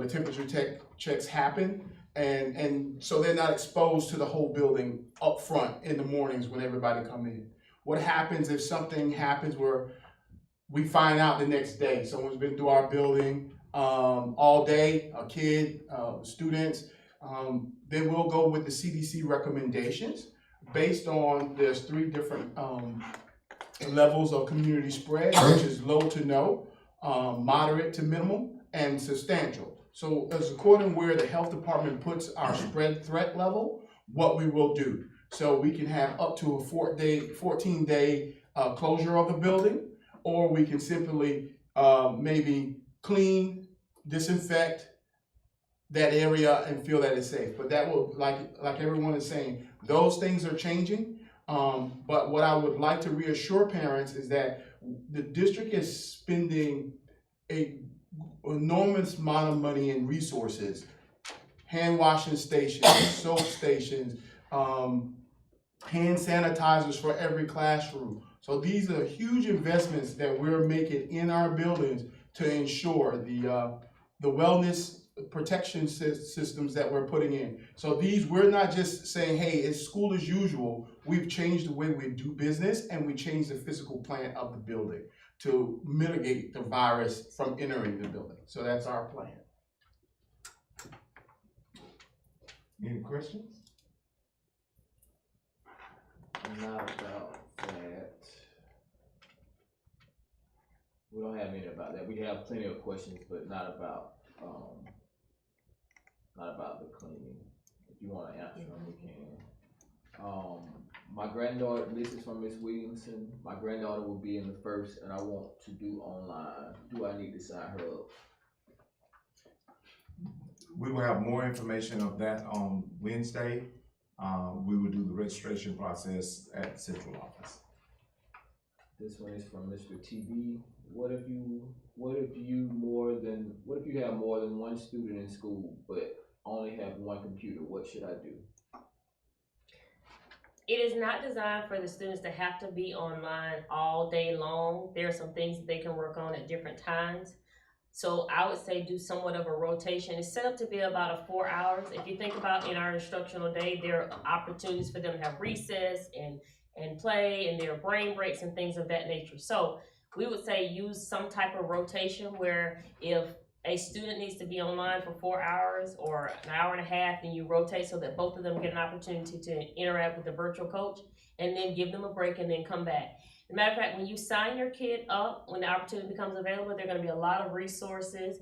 Speaker 6: temperature checks happen, and so they're not exposed to the whole building up front in the mornings when everybody come in. What happens if something happens where we find out the next day someone's been through our building all day, a kid, students, then we'll go with the CDC recommendations based on there's 3 different levels of community spread, which is low to no, moderate to minimal, and substantial. So as according where the health department puts our spread threat level, what we will do. So we can have up to a 14-day closure of the building, or we can simply maybe clean, disinfect that area and feel that it's safe. But that will, like everyone is saying, those things are changing. But what I would like to reassure parents is that the district is spending an enormous amount of money and resources, hand washing stations, soap stations, hand sanitizers for every classroom. So these are huge investments that we're making in our buildings to ensure the wellness protection systems that we're putting in. So we're not just saying, hey, it's school as usual. We've changed the way we do business, and we changed the physical plan of the building to mitigate the virus from entering the building. So that's our plan.
Speaker 1: Any questions?
Speaker 4: Not about that. We don't have any about that. We have plenty of questions, but not about the cleaning. If you want to answer them, we can. My granddaughter, this is from Miss Williamson. My granddaughter will be in the first, and I want to do online. Do I need to sign her up?
Speaker 1: We will have more information of that on Wednesday. we would do the registration process at the central office.
Speaker 4: This one is from Mr. TB. What if you have more than one student in school, but only have one computer? What should I do?
Speaker 7: It is not designed for the students to have to be online all day long. There are some things that they can work on at different times. So I would say do somewhat of a rotation. It's set up to be about 4 hours. If you think about in our instructional day, there are opportunities for them to have recess and play, and there are brain breaks and things of that nature. So we would say use some type of rotation where if a student needs to be online for 4 hours or an hour and a half, then you rotate so that both of them get an opportunity to interact with the virtual coach, and then give them a break and then come back. As a matter of fact, when you sign your kid up, when the opportunity becomes available, there are going to be a lot of resources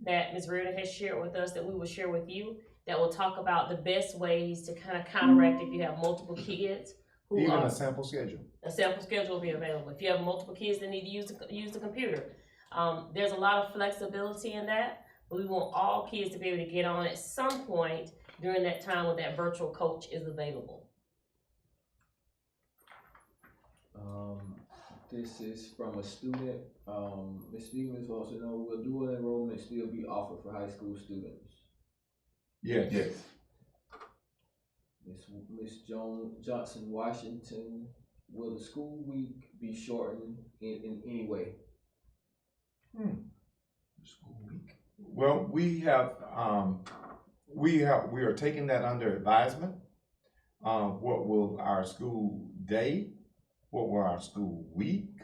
Speaker 7: that Ms. Reardon has shared with us that we will share with you that will talk about the best ways to kind of counteract if you have multiple kids.
Speaker 1: Even a sample schedule.
Speaker 7: A sample schedule will be available. If you have multiple kids that need to use the computer, there's a lot of flexibility in that, but we want all kids to be able to get on at some point during that time when that virtual coach is available.
Speaker 4: This is from a student. Ms. Stevens wants to know, will dual enrollment still be offered for high school students?
Speaker 1: Yes.
Speaker 9: Yes.
Speaker 4: Miss Johnson Washington, will the school week be shortened in any way?
Speaker 1: School week. Well, we are taking that under advisement. What will our school day, what will our school week,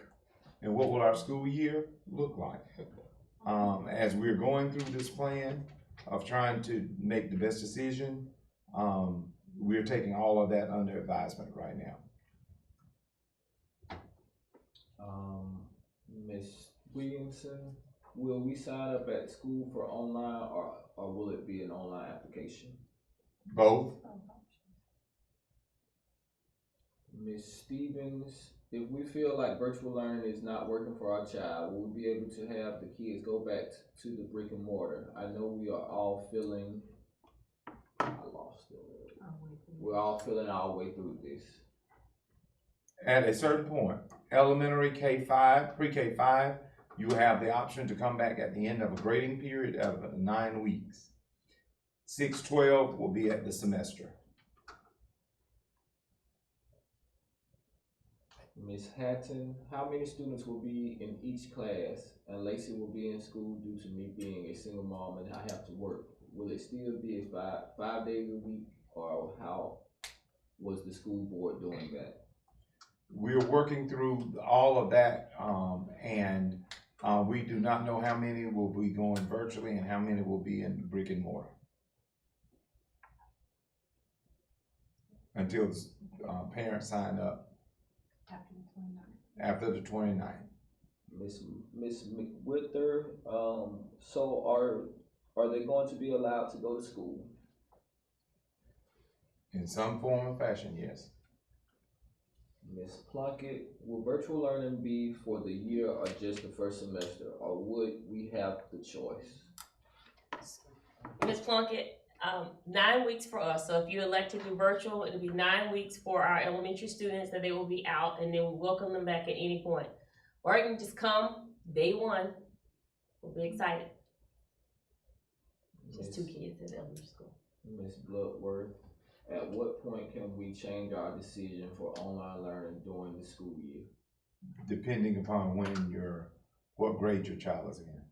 Speaker 1: and what will our school year look like? As we're going through this plan of trying to make the best decision, we're taking all of that under advisement right now.
Speaker 4: Ms. Williamson, will we sign up at school for online or will it be an online application?
Speaker 1: Both.
Speaker 4: Ms. Stevens, if we feel like virtual learning is not working for our child, will we be able to have the kids go back to the brick and mortar? I know we are all feeling, we're all feeling our way through this.
Speaker 1: At a certain point, elementary K-5, pre-K-5, you have the option to come back at the end of a grading period of 9 weeks. 6-12 will be at the semester.
Speaker 4: Ms. Hatton, how many students will be in each class? And Lacey will be in school due to me being a single mom and I have to work. Will it still be a five days a week, or how was the school board doing that?
Speaker 1: We're working through all of that, and we do not know how many will be going virtually and how many will be in brick and mortar until the parents sign up after the 29th.
Speaker 4: Miss McWhither, so are they going to be allowed to go to school?
Speaker 1: In some form or fashion, yes.
Speaker 4: Ms. Plunkett, will virtual learning be for the year or just the first semester, or would we have the choice?
Speaker 7: Ms. Plunkett, 9 weeks for us. So if you elect to do virtual, it'll be 9 weeks for our elementary students that they will be out, and then we welcome them back at any point. Or you can just come day one. We'll be excited. Just 2 kids in elementary school.
Speaker 4: Ms. Bloodworth, at what point can we change our decision for online learning during the school year?
Speaker 1: Depending upon what grade your child is in.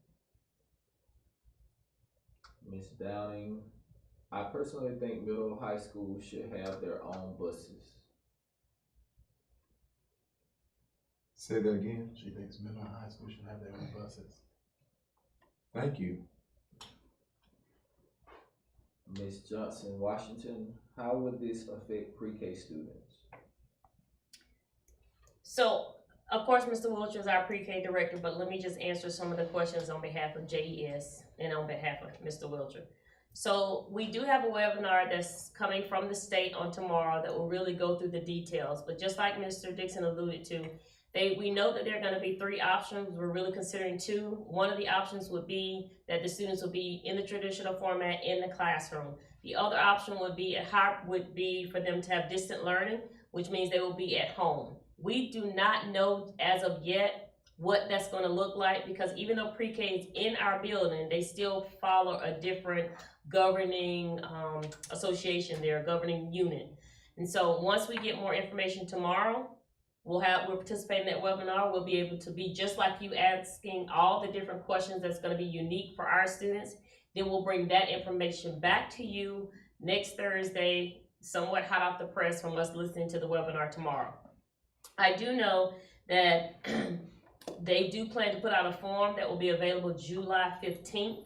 Speaker 4: Ms. Downing, I personally think middle high school should have their own buses.
Speaker 1: Say that again.
Speaker 6: She thinks middle and high school should have their own buses.
Speaker 1: Thank you.
Speaker 4: Ms. Johnson Washington, how would this affect pre-K students?
Speaker 7: So, of course, Mr. Wilcher is our pre-K director, but let me just answer some of the questions on behalf of JES and on behalf of Mr. Wilcher. So we do have a webinar that's coming from the state on tomorrow that will really go through the details, but just like Mr. Dixon alluded to, we know that there are going to be 3 options. We're really considering 2. One of the options would be that the students will be in the traditional format in the classroom. The other option would be for them to have distant learning, which means they will be at home. We do not know as of yet what that's going to look like, because even though pre-K is in our building, they still follow a different governing association there, governing unit. And so once we get more information tomorrow, we're participating in that webinar. We'll be able to be just like you, asking all the different questions that's going to be unique for our students. Then we'll bring that information back to you next Thursday, somewhat hot off the press from us listening to the webinar tomorrow. I do know that they do plan to put out a form that will be available July 15th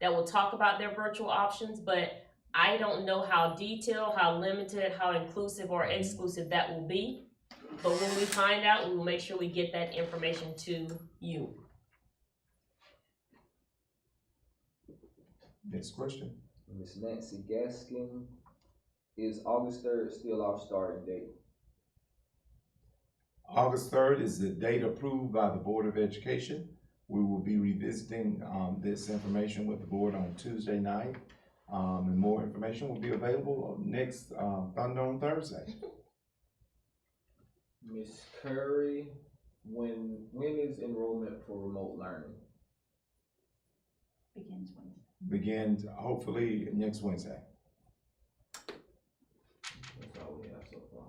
Speaker 7: that will talk about their virtual options, but I don't know how detailed, how limited, how inclusive or exclusive that will be. But when we find out, we will make sure we get that information to you.
Speaker 1: Next question.
Speaker 4: Ms. Nancy Gaskin, is August 3rd still our starting date?
Speaker 1: August 3rd is the date approved by the Board of Education. We will be revisiting this information with the board on Tuesday night. And more information will be available next Thunder on Thursday.
Speaker 4: Ms. Curry, when is enrollment for remote learning?
Speaker 2: Begins Wednesday.
Speaker 1: Begins hopefully next Wednesday.
Speaker 4: That's all we have so far.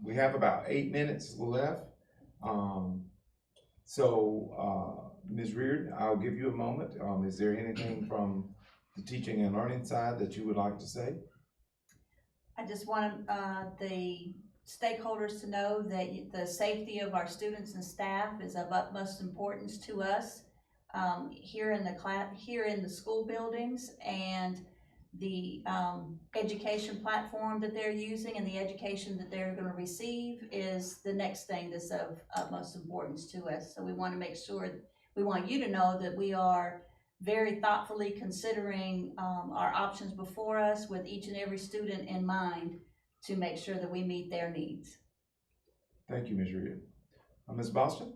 Speaker 1: We have about 8 minutes left. Ms. Reardon, I'll give you a moment. Is there anything from the teaching and learning side that you would like to say?
Speaker 2: I just want the stakeholders to know that the safety of our students and staff is of utmost importance to us here in the school buildings, and the education platform that they're using and the education that they're going to receive is the next thing that's of utmost importance to us. So we want to make sure, we want you to know that we are very thoughtfully considering our options before us with each and every student in mind to make sure that we meet their needs.
Speaker 1: Thank you, Ms. Reardon. Ms. Boston?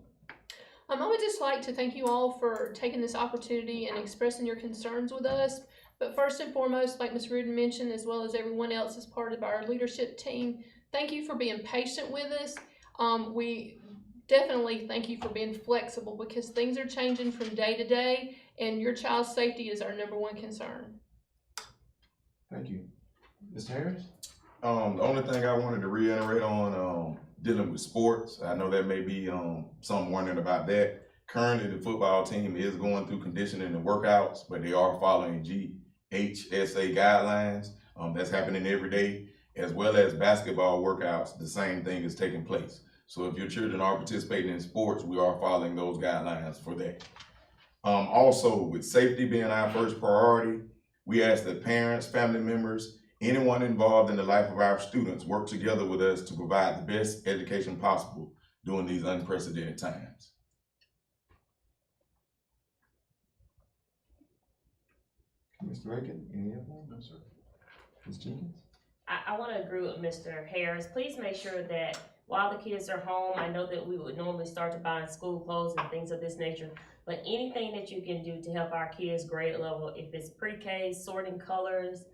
Speaker 10: I would just like to thank you all for taking this opportunity and expressing your concerns with us. But first and foremost, like Ms. Reardon mentioned, as well as everyone else as part of our leadership team, thank you for being patient with us. We definitely thank you for being flexible, because things are changing from day to day, and your child's safety is our #1 concern.
Speaker 1: Thank you. Mr. Harris?
Speaker 9: The only thing I wanted to reiterate on dealing with sports, I know there may be some wondering about that. Currently, the football team is going through conditioning and workouts, but they are following GHSA guidelines. That's happening every day, as well as basketball workouts. The same thing is taking place. So if your children are participating in sports, we are following those guidelines for that. Also, with safety being our first priority, we ask that parents, family members, anyone involved in the life of our students work together with us to provide the best education possible during these unprecedented times.
Speaker 1: Mr. Aiken, any other? No, sir. Ms. Jenkins?
Speaker 7: I want to agree with Mr. Harris. Please make sure that while the kids are home, I know that we would normally start to buy school clothes and things of this nature, but anything that you can do to help our kids' grade level, if it's pre-K, sorting colors,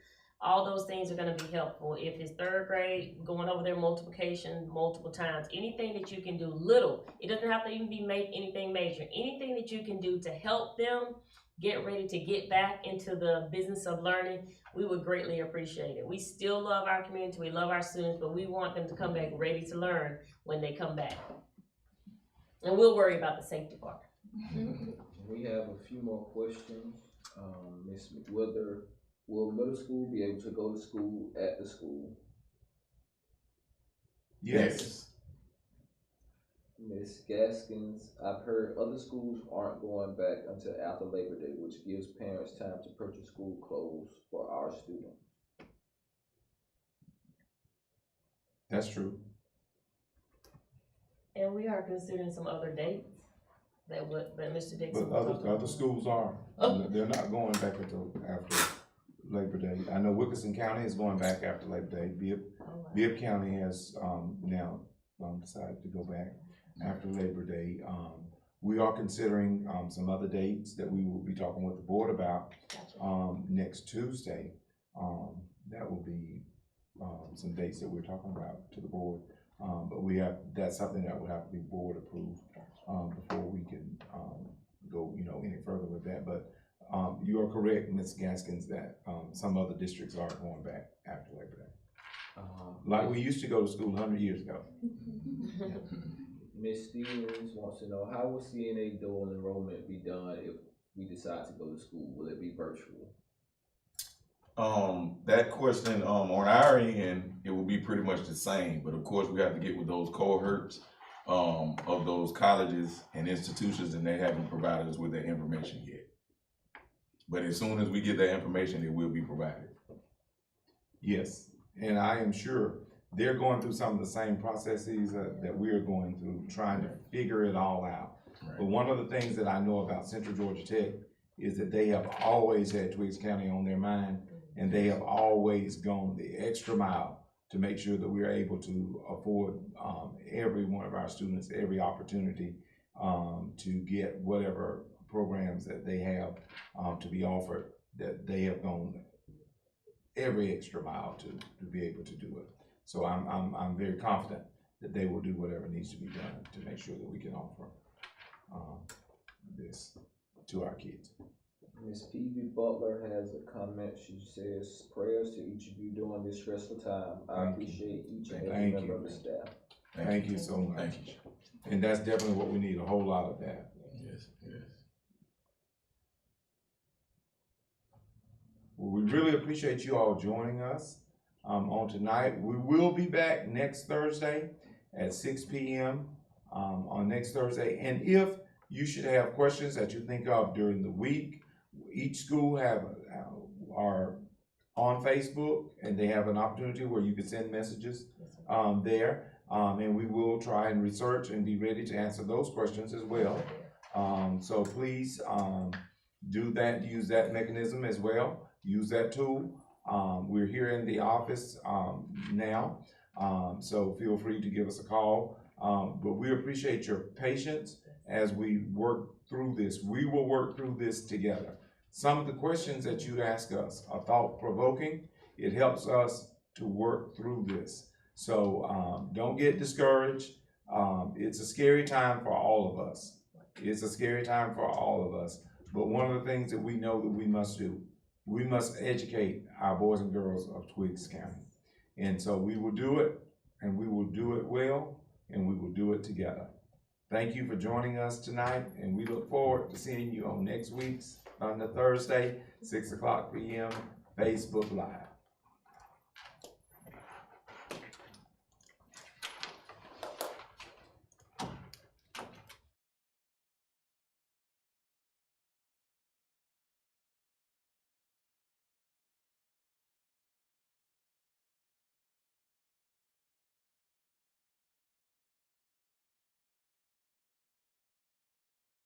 Speaker 7: all those things are going to be helpful. If it's 3rd grade, going over their multiplication multiple times, anything that you can do little, it doesn't have to even be anything major, anything that you can do to help them get ready to get back into the business of learning, we would greatly appreciate it. We still love our community, we love our students, but we want them to come back ready to learn when they come back. And we'll worry about the safety part.
Speaker 4: We have a few more questions. Ms. McWhither, will middle school be able to go to school at the school?
Speaker 1: Yes.
Speaker 4: Ms. Gaskins, I've heard other schools aren't going back until after Labor Day, which gives parents time to purchase school clothes for our students.
Speaker 1: That's true.
Speaker 7: And we are considering some other dates that Mr. Dixon
Speaker 1: But
Speaker 7: was talking
Speaker 1: other
Speaker 7: about.
Speaker 1: schools are. They're not going back until after Labor Day. I know Wilkinson County is going back after Labor Day. Bibb County has now decided to go back after Labor Day. We are considering, some other dates that we will be talking with the board about, next Tuesday. That will be, some dates that we're talking about to the board. But that's something that would have to be board approved, before we can, go, any further with that. But, you are correct, Ms. Gaskins, that, some other districts are going back after Labor Day. Like we used to go to school 100 years ago.
Speaker 4: Ms. Stevens wants to know, how will CNA dual enrollment be done if we decide to go to school? Will it be virtual?
Speaker 9: That question, on our end, it will be pretty much the same, but of course, we have to get with those cohorts, of those colleges and institutions, and they haven't provided us with that information yet. But as soon as we get that information, it will be provided.
Speaker 1: Yes, and I am sure they're going through some of the same processes that we're going through, trying to figure it all out.
Speaker 9: Right.
Speaker 1: But one of the things that I know about Central Georgia Tech is that they have always had Twiggs County on their mind, and they have always gone the extra mile to make sure that we're able to afford every one of our students every opportunity to get whatever programs that they have to be offered, that they have gone every extra mile to be able to do it. So I'm very confident that they will do whatever needs to be done to make sure that we can offer this to our kids.
Speaker 4: Ms. Peavy Butler has a comment. She says, prayers to each of you during this stressful time. I
Speaker 1: Thank you.
Speaker 4: appreciate each and every
Speaker 1: Thank
Speaker 4: member
Speaker 1: you.
Speaker 4: of the staff.
Speaker 1: Thank you so much.
Speaker 9: Thank you.
Speaker 1: And that's definitely what we need, a whole lot of that.
Speaker 9: Yes, yes.
Speaker 1: Well, we really appreciate you all joining us on tonight. We will be back next Thursday at 6 p.m. On next Thursday. And if you should have questions that you think of during the week, each school are on Facebook, and they have an opportunity where you can send messages there. And we will try and research and be ready to answer those questions as well. So please do that, use that mechanism as well. Use that tool. We're here in the office now, so feel free to give us a call. But we appreciate your patience as we work through this. We will work through this together. Some of the questions that you ask us are thought-provoking. It helps us to work through this. So don't get discouraged. It's a scary time for all of us. It's a scary time for all of us. But one of the things that we know that we must do, we must educate our boys and girls of Twiggs County. And so we will do it, and we will do it well, and we will do it together. Thank you for joining us tonight, and we look forward to seeing you on next week's, on the Thursday, 6 o'clock p.m., Facebook Live.